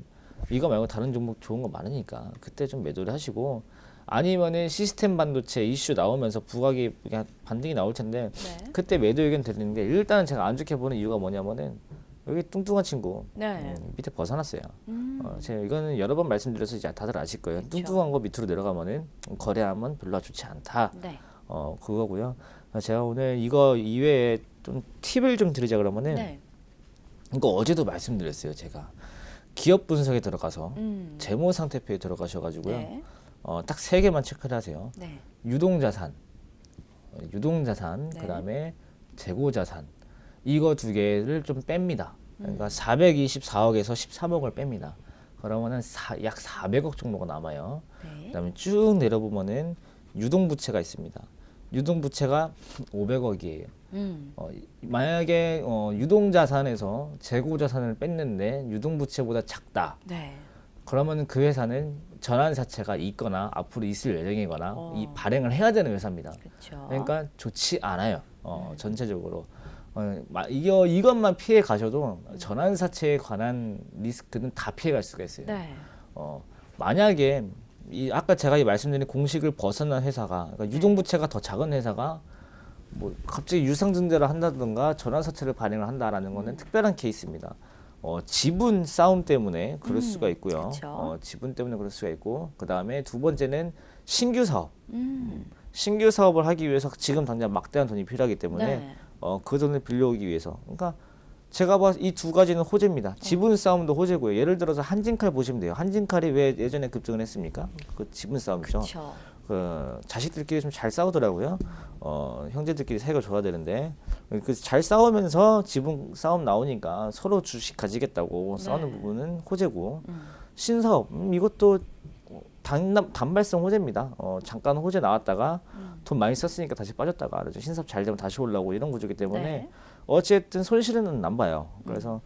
이거 말고 다른 종목 좋은 거 많으니까 그때 좀 매도를 하시고, 아니면은 시스템 반도체 이슈 나오면서 부각이 그냥 반등이 나올 텐데 네. 그때 매도 의견 드리는데, 일단은 제가 안 좋게 보는 이유가 뭐냐면은 여기 뚱뚱한 친구 네. 밑에 벗어났어요. 제가 이거는 여러 번 말씀드려서 이제 다들 아실 거예요. 그쵸. 뚱뚱한 거 밑으로 내려가면은 거래하면 별로 좋지 않다. 네. 그거고요. 제가 오늘 이거 이외에 좀 팁을 좀 드리자 그러면은 네. 이거 어제도 말씀드렸어요. 제가 기업 분석에 들어가서 음. 상태표에 들어가셔가지고요. 네. 딱 3개만 체크를 하세요. 네. 유동자산, 네. 그다음에 재고자산, 이거 두 개를 좀 뺍니다. 그러니까 424억에서 13억을 뺍니다. 그러면은 약 400억 정도가 남아요. 네. 그다음에 쭉 내려보면은 유동부채가 있습니다. 유동부채가 500억이에요. 만약에 유동자산에서 재고자산을 뺐는데 유동부채보다 작다. 네. 그러면 그 회사는 전환사채가 있거나 앞으로 있을 예정이거나 이 어. 발행을 해야 되는 회사입니다. 그렇죠. 그러니까 좋지 않아요. 전체적으로. 이것만 피해 가셔도 전환사채에 관한 리스크는 다 피해 갈 수가 있어요. 네. 만약에 아까 제가 말씀드린 공식을 벗어난 회사가, 그러니까 유동부채가 더 작은 회사가 뭐 갑자기 유상증자를 한다든가 전환사채를 발행을 한다라는 거는 특별한 케이스입니다. 지분 싸움 때문에 그럴 수가 있고요. 그쵸. 지분 때문에 그럴 수가 있고, 그 다음에 두 번째는 신규 사업. 음. 신규 사업을 하기 위해서 지금 당장 막대한 돈이 필요하기 때문에 네. 그 돈을 빌려오기 위해서. 그러니까 제가 봐 이 두 가지는 호재입니다. 지분 싸움도 호재고요. 예를 들어서 한진칼 보시면 돼요. 한진칼이 왜 예전에 급등을 했습니까? 그 지분 싸움이죠. 그렇죠. 그 자식들끼리 좀 잘 싸우더라고요. 형제들끼리 사이가 좋아야 되는데 그 잘 싸우면서 지분 싸움 나오니까 서로 주식 가지겠다고 싸우는 부분은 호재고, 신사업 이것도 단발성 호재입니다. 잠깐 호재 나왔다가 돈 많이 썼으니까 다시 빠졌다가 신사업 잘 되면 다시 올라오고 이런 구조이기 때문에 네. 어쨌든 손실은 안 봐요. 그래서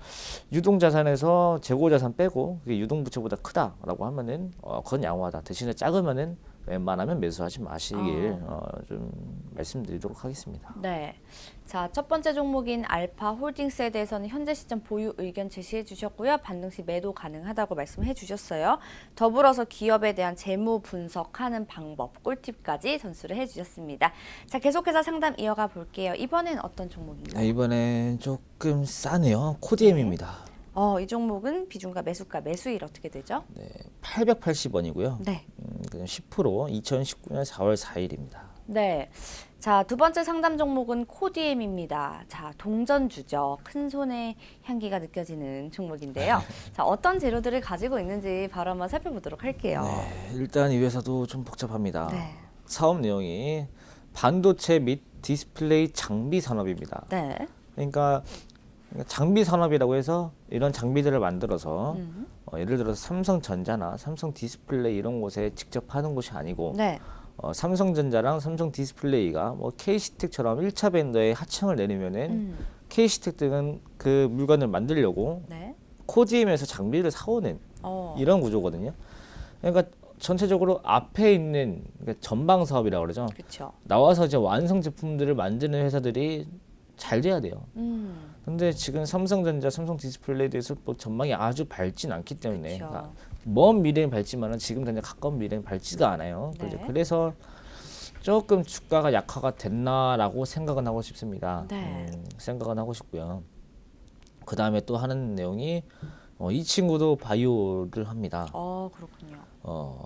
유동자산에서 재고자산 빼고 그게 유동부채보다 크다라고 하면은 그건 양호하다. 대신에 작으면은 웬만하면 매수하지 마시길 좀 말씀드리도록 하겠습니다. 네. 자, 첫 번째 종목인 알파홀딩스에 대해서는 현재 시점 보유 의견 제시해 주셨고요. 반등 시 매도 가능하다고 말씀해 주셨어요. 더불어서 기업에 대한 재무 분석하는 방법, 꿀팁까지 전수를 해 주셨습니다. 자, 계속해서 상담 이어가 볼게요. 이번엔 어떤 종목인가요? 이번엔 조금 싸네요. 코디엠입니다. 이 종목은 비중과 매수가, 매수일 어떻게 되죠? 네, 880원이고요. 네. 그냥 10% 2019년 4월 4일입니다. 네. 자, 두 번째 상담 종목은 코디엠입니다. 자, 동전주죠. 큰 손의 향기가 느껴지는 종목인데요. 자, 어떤 재료들을 가지고 있는지 바로 한번 살펴보도록 할게요. 네, 일단 이 회사도 좀 복잡합니다. 네. 사업 내용이 반도체 및 디스플레이 장비 산업입니다. 네. 그러니까 장비 산업이라고 해서 이런 장비들을 만들어서 예를 들어서 삼성전자나 삼성 디스플레이 이런 곳에 직접 하는 곳이 아니고, 네. 삼성전자랑 삼성 디스플레이가 뭐 KC텍처럼 1차 벤더에 하청을 내리면은 KC텍 등은 그 물건을 만들려고 네. 코디엠에서 장비를 사오는 이런 구조거든요. 그러니까 전체적으로 앞에 있는 그러니까 전방 사업이라고 그러죠. 그렇죠. 나와서 이제 완성 제품들을 만드는 회사들이 잘 돼야 돼요. 근데 지금 삼성전자, 삼성 디스플레이에 대해서 뭐 전망이 아주 밝진 않기 때문에 그쵸. 그러니까 먼 미래는 밝지만은 지금 당장 가까운 미래는 밝지가 않아요. 네. 그래서 조금 주가가 약화가 됐나라고 생각은 하고 싶습니다. 네. 생각은 하고 싶고요. 그 다음에 또 하는 내용이 이 친구도 바이오를 합니다. 그렇군요.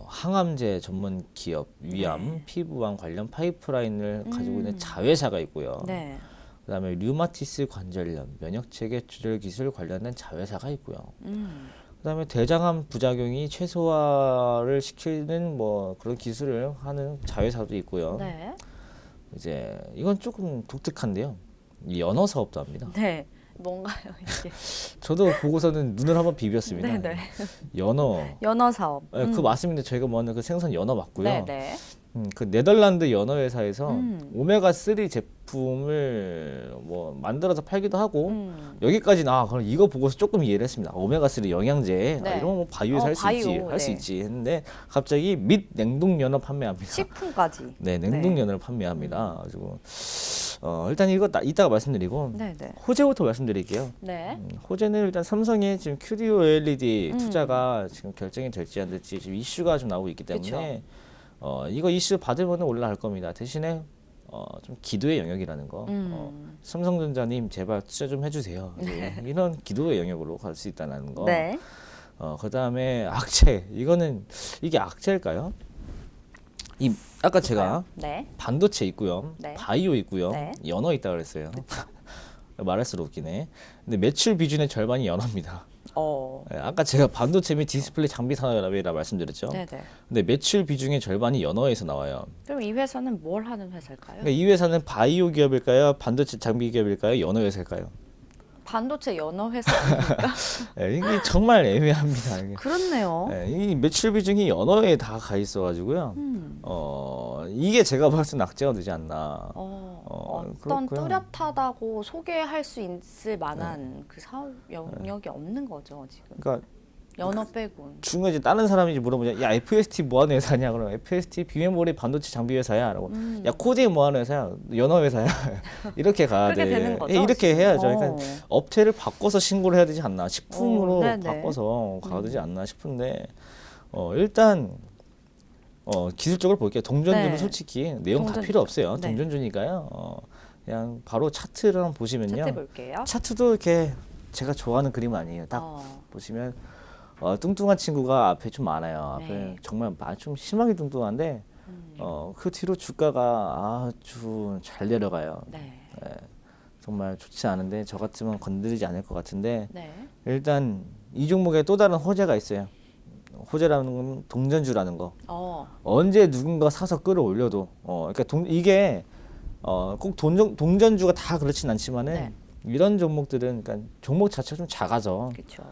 항암제 전문 기업 위암, 네. 피부암 관련 파이프라인을 가지고 있는 자회사가 있고요. 네. 그다음에 류마티스 관절염, 면역체계 조절 기술 관련된 자회사가 있고요. 그다음에 대장암 부작용이 최소화를 시키는 뭐 그런 기술을 하는 자회사도 있고요. 네. 이제 이건 조금 독특한데요. 이 연어 사업도 합니다. 네. 뭔가요, 이게? 저도 보고서는 눈을 한번 비볐습니다. 네, 네. 연어. 연어 사업. 그 맞습니다. 저희가 먹는 그 생선 연어 맞고요. 네, 네. 그 네덜란드 연어 회사에서 오메가 3 제품을 뭐 만들어서 팔기도 하고 여기까지는 그럼 이거 보고서 조금 이해를 했습니다. 오메가 3 영양제 네. 이런 뭐 바이오에서 할 수 바이오, 있지, 할 수 네. 있지 했는데 갑자기 및 냉동 연어 판매합니다. 식품까지. 네, 냉동 연어를 판매합니다. 가지고 일단 이거 이따가 말씀드리고 네, 네. 호재부터 말씀드릴게요. 네. 호재는 일단 삼성의 지금 QD OLED 투자가 지금 결정이 될지 안 될지 지금 이슈가 좀 나오고 있기 때문에 이거 이슈 받으면 올라갈 겁니다. 대신에 좀 기도의 영역이라는 거. 삼성전자님 제발 투자 좀 해주세요. 이제 이런 기도의 영역으로 갈 수 있다는 거. 네. 그다음에 악재. 이게 악재일까요? 아까 제가 네. 반도체 있고요, 네. 바이오 있고요, 네. 연어 있다 그랬어요. 말할수록 웃기네. 근데 매출 비중의 절반이 연어입니다. 아까 제가 반도체 및 디스플레이 장비 산업이라 말씀드렸죠. 네, 네. 근데 매출 비중의 절반이 연어에서 나와요. 그럼 이 회사는 뭘 하는 회사일까요? 그러니까 이 회사는 바이오 기업일까요? 반도체 장비 기업일까요? 연어 회사일까요? 반도체 연어 회사 아닙니까? 이게 정말 애매합니다. 그렇네요. 이 매출 비중이 연어에 다 가 있어가지고요. 이게 제가 봤을 때 악재가 되지 않나. 어떤 그렇고요. 뚜렷하다고 소개할 수 있을 만한 그 사업 영역이 없는 거죠, 지금. 그러니까 연어 빼곤. 중간에 이제 다른 사람이 이제 물어보냐, 야 FST 뭐 하는 회사냐? 그러면 FST 비메모리 반도체 장비 회사야라고. 야 코딩 뭐 하는 회사야? 연어 회사야. 이렇게 가야 돼. 그렇게 되는 거죠, 이렇게 지금? 해야죠. 그러니까 업체를 바꿔서 신고를 해야 되지 않나? 식품으로 네네. 바꿔서 가야 되지 않나 싶은데 일단 기술적으로 볼게요. 동전주는 네. 솔직히 내용 다 동전주. 필요 없어요. 네. 동전주니까요. 그냥 바로 차트를 한번 보시면요. 차트 볼게요. 차트도 이렇게 제가 좋아하는 그림은 아니에요. 딱 보시면 뚱뚱한 친구가 앞에 좀 많아요. 앞에 네. 정말 좀 심하게 뚱뚱한데 그 뒤로 주가가 아주 잘 내려가요. 네. 정말 좋지 않은데 저 같으면 건드리지 않을 것 같은데 네. 일단 이 종목에 또 다른 호재가 있어요. 호재라는 건 동전주라는 거. 언제 누군가 사서 끌어올려도 그러니까 이게 꼭 동전주가 다 그렇진 않지만은 네. 이런 종목들은 그러니까 종목 자체가 좀 작아서 그렇죠.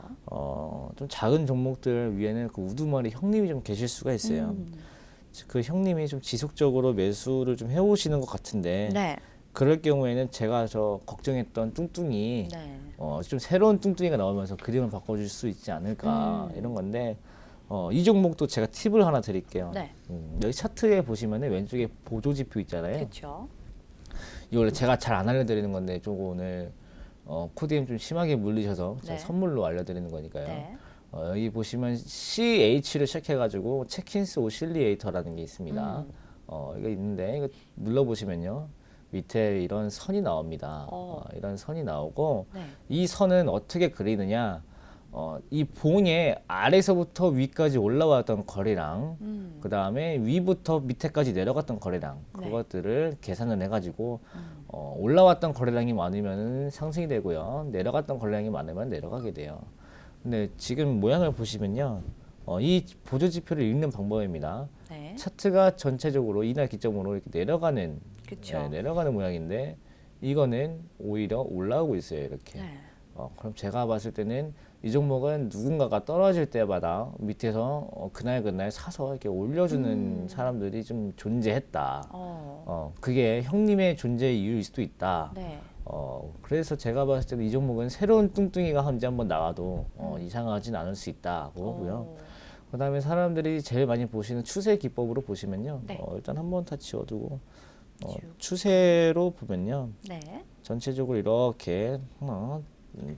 좀 작은 종목들 위에는 그 우두머리 형님이 좀 계실 수가 있어요. 그 형님이 좀 지속적으로 매수를 좀 해오시는 것 같은데 네. 그럴 경우에는 제가 저 걱정했던 뚱뚱이 네. 좀 새로운 뚱뚱이가 나오면서 그림을 바꿔줄 수 있지 않을까 이런 건데 이 종목도 제가 팁을 하나 드릴게요. 네. 여기 차트에 보시면은 왼쪽에 보조지표 있잖아요. 그렇죠. 이걸 제가 잘 안 알려드리는 건데 조금 오늘 코디엠 좀 심하게 물리셔서 제가 네. 선물로 알려드리는 거니까요. 네. 여기 보시면 CH를 시작해가지고 체킨스 오실리에이터라는 게 있습니다. 이거 있는데 이거 눌러보시면요. 밑에 이런 선이 나옵니다. 이런 선이 나오고 네. 이 선은 어떻게 그리느냐? 이 봉의 아래서부터 위까지 올라왔던 거래량, 그 다음에 위부터 밑에까지 내려갔던 거래량, 네. 그것들을 계산을 해가지고 올라왔던 거래량이 많으면 상승이 되고요, 내려갔던 거래량이 많으면 내려가게 돼요. 근데 지금 모양을 보시면요, 이 보조 지표를 읽는 방법입니다. 네. 차트가 전체적으로 이날 기점으로 이렇게 내려가는, 그쵸. 내려가는 모양인데 이거는 오히려 올라오고 있어요, 이렇게. 네. 그럼 제가 봤을 때는 이 종목은 누군가가 떨어질 때마다 밑에서 그날 사서 이렇게 올려주는 사람들이 좀 존재했다. 그게 형님의 존재의 이유일 수도 있다. 네. 그래서 제가 봤을 때는 이 종목은 새로운 뚱뚱이가 언제 한번 나와도 이상하진 않을 수 있다고 보고요. 그다음에 사람들이 제일 많이 보시는 추세 기법으로 보시면요. 네. 일단 한번 다 지워두고 추세로 보면요. 네. 전체적으로 이렇게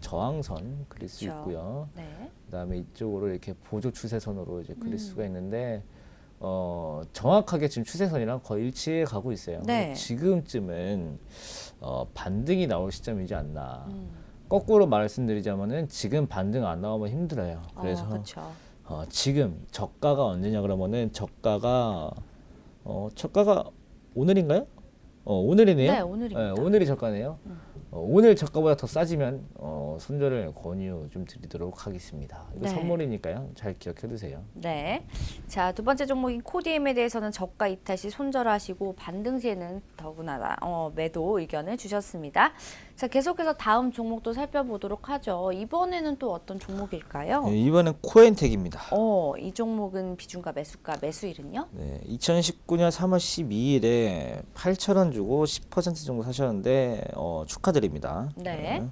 저항선 그릴 수 그렇죠. 있고요. 네. 그다음에 이쪽으로 이렇게 보조 추세선으로 이제 그릴 수가 음. 있는데 정확하게 지금 추세선이랑 거의 일치해 가고 있어요. 네. 지금쯤은 반등이 나올 시점이지 않나. 음. 거꾸로 말씀드리자면은 지금 반등 안 나오면 힘들어요. 그래서 그렇죠. 지금 저가가 언제냐 그러면은 저가가 오늘인가요? 오늘이네요. 네, 오늘입니다. 오늘이 저가네요. 오늘 저가보다 더 싸지면 손절을 권유 좀 드리도록 하겠습니다. 이거 네. 선물이니까요. 잘 기억해 두세요. 네. 자, 두 번째 종목인 코디엠에 대해서는 저가 이탈 시 손절하시고 반등 시에는 더구나 매도 의견을 주셨습니다. 자, 계속해서 다음 종목도 살펴보도록 하죠. 이번에는 또 어떤 종목일까요? 네, 이번엔 코엔텍입니다. 이 종목은 비중가 매수가 매수일은요? 네, 2019년 3월 12일에 8,000원 주고 10% 정도 사셨는데 축하드립니다. 네.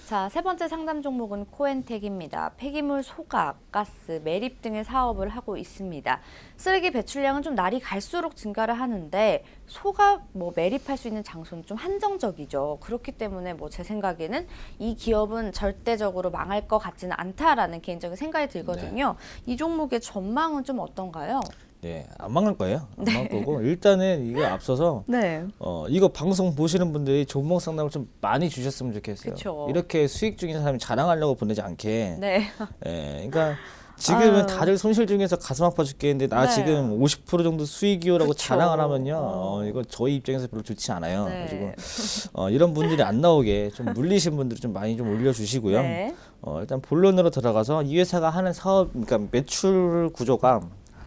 자, 세 번째 상담 종목은 코엔텍입니다. 폐기물 소각, 가스, 매립 등의 사업을 하고 있습니다. 쓰레기 배출량은 좀 날이 갈수록 증가를 하는데 소각, 매립할 수 있는 장소는 좀 한정적이죠. 그렇기 때문에 제 생각에는 이 기업은 절대적으로 망할 것 같지는 않다라는 개인적인 생각이 들거든요. 이 종목의 전망은 좀 어떤가요? 네, 안 망할 거예요. 안 망할 거고 일단은 이거 앞서서 네. 이거 방송 보시는 분들이 종목 상담을 좀 많이 주셨으면 좋겠어요. 그쵸. 이렇게 수익 중인 사람이 자랑하려고 보내지 않게. 네. 예, 그러니까 지금은 아유. 다들 손실 중에서 가슴 아파 죽겠는데 나 네. 지금 50% 정도 수익이요라고 그쵸. 자랑을 하면요. 이거 저희 입장에서 별로 좋지 않아요. 네. 그래가지고 이런 분들이 안 나오게 좀 물리신 분들 좀 많이 좀 올려주시고요. 네. 일단 본론으로 들어가서 이 회사가 하는 사업, 그러니까 매출 구조가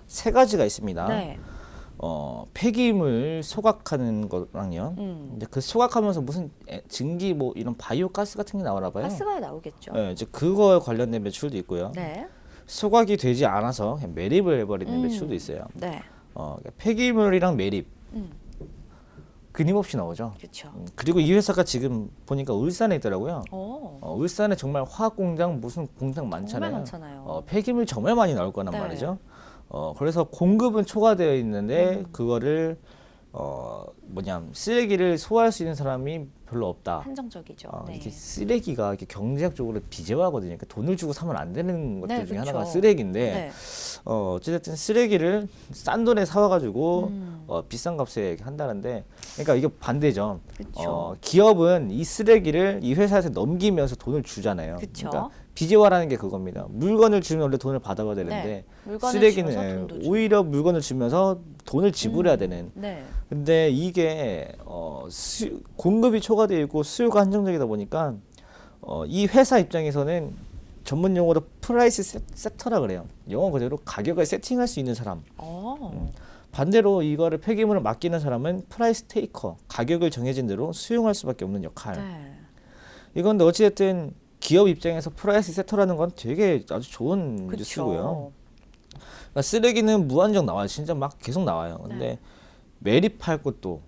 세 가지가 있습니다. 네. 폐기물 소각하는 거랑요. 근데 그 소각하면서 무슨 증기 이런 바이오 가스 같은 게 나오나 봐요. 가스가 나오겠죠. 네, 이제 그거에 관련된 매출도 있고요. 네. 소각이 되지 않아서 그냥 매립을 해버리는 매출도 있어요. 네. 그러니까 폐기물이랑 매립 음. 끊임없이 나오죠. 그렇죠. 그리고 이 회사가 지금 보니까 울산에 있더라고요. 울산에 정말 화학 공장 무슨 공장 많잖아요. 정말 많잖아요. 폐기물 정말 많이 나올 거란 네. 말이죠. 그래서 공급은 초과되어 있는데 그거를 쓰레기를 소화할 수 있는 사람이 별로 없다. 한정적이죠. 네. 이렇게 쓰레기가 이렇게 경제학적으로 비재화거든요. 그러니까 돈을 주고 사면 안 되는 것들 네, 중에 그쵸. 하나가 쓰레기인데 네. 어쨌든 쓰레기를 싼 돈에 사와가지고 비싼 값에 이렇게 한다는데, 그러니까 이게 반대죠. 그쵸. 기업은 이 쓰레기를 이 회사한테 넘기면서 돈을 주잖아요. 그쵸. 그러니까 비재화라는 게 그겁니다. 물건을 주면 원래 돈을 받아봐야 되는데 네. 물건을 쓰레기는 주면서 돈도 주고. 오히려 물건을 주면서 돈을 지불해야 되는. 네. 근데 이게 공급이 초과되어 있고 수요가 한정적이다 보니까 이 회사 입장에서는 전문 용어로 프라이스 세터라 그래요. 영어 그대로 가격을 세팅할 수 있는 사람. 반대로 이거를 폐기물을 맡기는 사람은 프라이스 테이커, 가격을 정해진 대로 수용할 수밖에 없는 역할. 네. 이건데 어찌됐든 기업 입장에서 프라이스 세터라는 건 되게 아주 좋은 그쵸. 뉴스고요. 그러니까 쓰레기는 무한정 나와요. 진짜 막 계속 나와요. 근데 네. 매립할 것도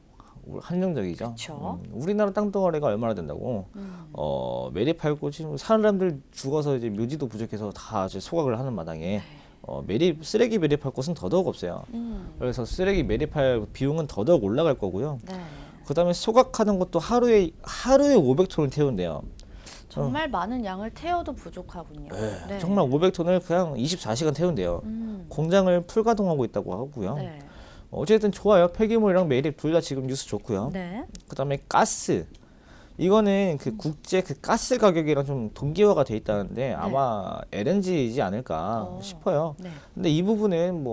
한정적이죠. 그쵸. 우리나라 땅덩어리가 얼마나 된다고. 매립할 곳 지금 사람들 죽어서 이제 묘지도 부족해서 다 이제 소각을 하는 마당에 쓰레기 매립할 곳은 더더욱 없어요. 그래서 쓰레기 매립할 비용은 더더욱 올라갈 거고요. 네. 그다음에 소각하는 것도 하루에 500톤을 태운대요. 정말 많은 양을 태워도 부족하군요. 네. 정말 500톤을 그냥 24시간 태운대요. 공장을 풀가동하고 있다고 하고요. 네. 어쨌든 좋아요. 폐기물이랑 매립 둘 다 지금 뉴스 좋고요. 네. 그다음에 가스. 이거는 그 국제 그 가스 가격이랑 좀 동기화가 돼 있다는데 아마 LNG이지 않을까 싶어요. 네. 근데 이 부분은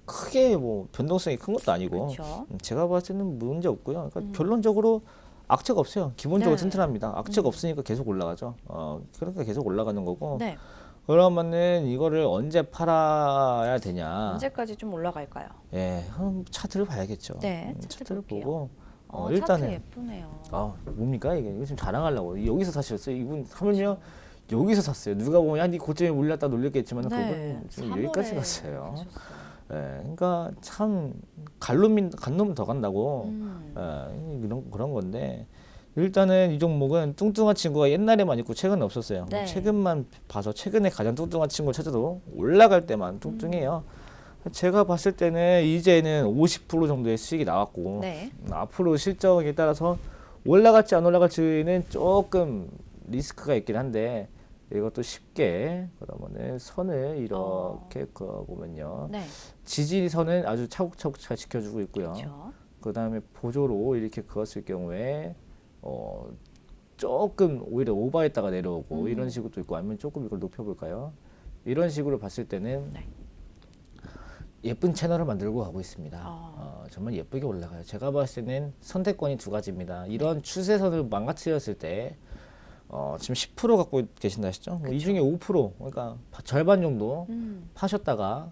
크게 변동성이 큰 것도 아니고 그렇죠. 제가 봤을 때는 문제 없고요. 그러니까 결론적으로 악재가 없어요. 기본적으로 네. 튼튼합니다. 악재가 없으니까 계속 올라가죠. 그러니까 계속 올라가는 거고. 네. 그러면은 이거를 언제 팔아야 되냐? 언제까지 좀 올라갈까요? 예, 한번 차트를 봐야겠죠. 네, 차트를 볼게요. 보고 차트 일단은 예쁘네요. 뭡니까 이게? 이거 지금 자랑하려고 여기서 사셨어요? 이분 하물며 여기서 샀어요. 누가 보면 야, 네 고점에 올렸다 놀렸겠지만 네, 그분 지금 여기까지 3월에 갔어요. 하셨어요. 예, 그러니까 참 간 놈은 더 간다고 음. 그런 건데 일단은 이 종목은 뚱뚱한 친구가 옛날에만 있고 최근에 없었어요. 네. 최근만 봐서 최근에 가장 뚱뚱한 친구를 찾아도 올라갈 때만 뚱뚱해요. 제가 봤을 때는 이제는 50% 정도의 수익이 나왔고 네. 앞으로 실적에 따라서 올라갈지 안 올라갈지는 조금 리스크가 있긴 한데 이것도 쉽게 그러면은 선을 이렇게 그어보면요. 네. 지지선은 아주 차곡차곡 잘 지켜주고 있고요. 그렇죠. 그다음에 보조로 이렇게 그었을 경우에 조금 오히려 오버했다가 내려오고 이런 식으로 있고 아니면 조금 이걸 높여볼까요? 이런 식으로 봤을 때는 네. 예쁜 채널을 만들고 가고 있습니다. 아. 정말 예쁘게 올라가요. 제가 봤을 때는 선택권이 두 가지입니다. 이런 추세선을 망가뜨렸을 때 지금 10% 갖고 계신다 하시죠? 이 중에 5% 그러니까 절반 정도 파셨다가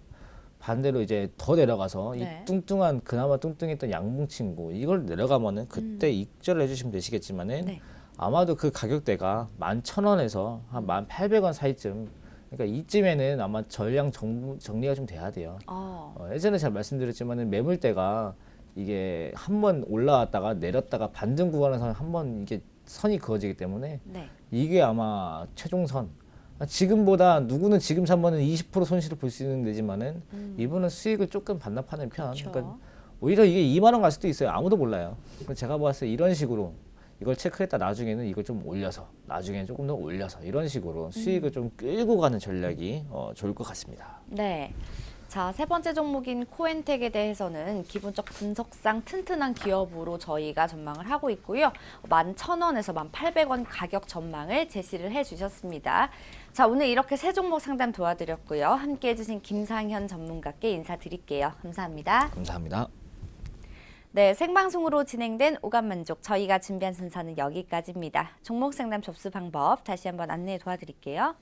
반대로 이제 더 내려가서 네. 이 뚱뚱한 그나마 뚱뚱했던 양봉 친구 이걸 내려가면은 그때 익절을 해주시면 되시겠지만은 네. 아마도 그 가격대가 11,000원에서 한 1,800원 사이쯤 그러니까 이쯤에는 아마 전량 정리가 좀 돼야 돼요. 예전에 잘 말씀드렸지만은 매물대가 이게 한번 올라왔다가 내렸다가 반등 구간에서 한번 이게 선이 그어지기 때문에 네. 이게 아마 최종선. 지금보다 누구는 지금 사면은 20% 손실을 볼 수 있는 데지만은 이분은 수익을 조금 반납하는 편. 그쵸. 그러니까 오히려 이게 2만 원 갈 수도 있어요. 아무도 몰라요. 그래서 제가 봤을 때 이런 식으로 이걸 체크했다 나중에는 이걸 좀 올려서 나중에는 조금 더 올려서 이런 식으로 수익을 좀 끌고 가는 전략이 좋을 것 같습니다. 네. 자, 세 번째 종목인 코엔텍에 대해서는 기본적 분석상 튼튼한 기업으로 저희가 전망을 하고 있고요. 11,000원에서 1,800원 가격 전망을 제시를 해주셨습니다. 자, 오늘 이렇게 세 종목 상담 도와드렸고요. 함께 해주신 김상현 전문가께 인사드릴게요. 감사합니다. 감사합니다. 네, 생방송으로 진행된 오감만족 저희가 준비한 순서는 여기까지입니다. 종목 상담 접수 방법 다시 한번 안내해 도와드릴게요.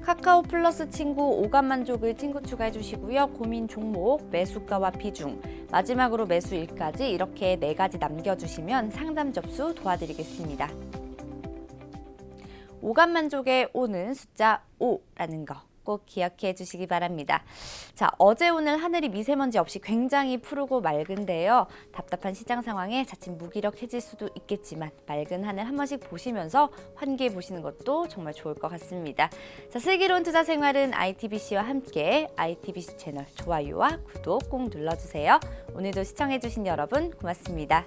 카카오 플러스 친구 오감만족을 친구 추가해 주시고요. 고민 종목, 매수가와 비중, 마지막으로 매수일까지 이렇게 4가지 남겨주시면 상담 접수 도와드리겠습니다. 오감만족에 오는 숫자 5라는 거 꼭 기억해 주시기 바랍니다. 자, 어제 오늘 하늘이 미세먼지 없이 굉장히 푸르고 맑은데요. 답답한 시장 상황에 자칫 무기력해질 수도 있겠지만 맑은 하늘 한 번씩 보시면서 환기해 보시는 것도 정말 좋을 것 같습니다. 자, 슬기로운 투자 생활은 ITBC와 함께 ITBC 채널 좋아요와 구독 꼭 눌러주세요. 오늘도 시청해 주신 여러분 고맙습니다.